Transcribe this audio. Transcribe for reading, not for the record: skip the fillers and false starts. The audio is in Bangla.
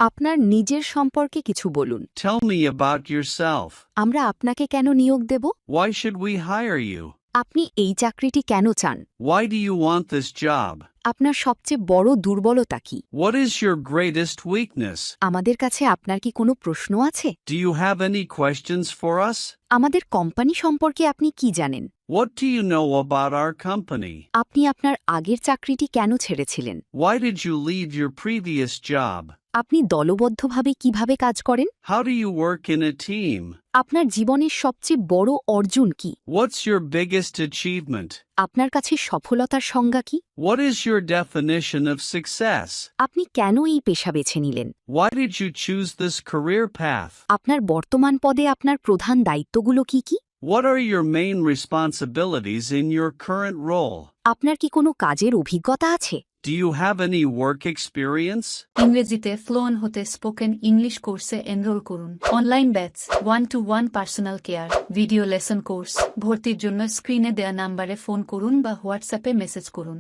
আপনার নিজের সম্পর্কে কিছু বলুন। Tell me about yourself. আমরা আপনাকে কেন নিয়োগ দেব? Why should we hire you? আপনি এই চাকরিটি কেন চান? Why do you want this job? আপনার সবচেয়ে বড় দুর্বলতা কি? What is your greatest weakness? আমাদের কাছে আপনার কি কোনো প্রশ্ন আছে? Do you have any questions for us? আমাদের কোম্পানি সম্পর্কে আপনি কি জানেন? What do you know about our company? আপনি আপনার আগের চাকরিটি কেন ছেড়েছিলেন? Why did you leave your previous job? আপনি দলবদ্ধভাবে কিভাবে কাজ করেন? How do you work in a team? আপনার জীবনের সবচেয়ে বড় অর্জন কি? What's your biggest achievement? আপনার কাছে সফলতার সংজ্ঞা কি? What is your definition of success? আপনি কেন এই পেশা বেছে নিলেন? Why did you choose this career path? আপনার বর্তমান পদে আপনার প্রধান দায়িত্বগুলো কি কি? What are your main responsibilities in your current role? আপনার কি কোনো কাজের অভিজ্ঞতা আছে? Do you have any work experience? ইংরেজিতে ফ্লুয়েন্ট হতে স্পোকেন ইংলিশ কোর্সে এনরোল করুন। Online batch, 1-to-1 personal care, video lesson course. ভর্তির জন্য স্ক্রিনে দেয়া নাম্বারে ফোন করুন বা হোয়াটসঅ্যাপে মেসেজ করুন।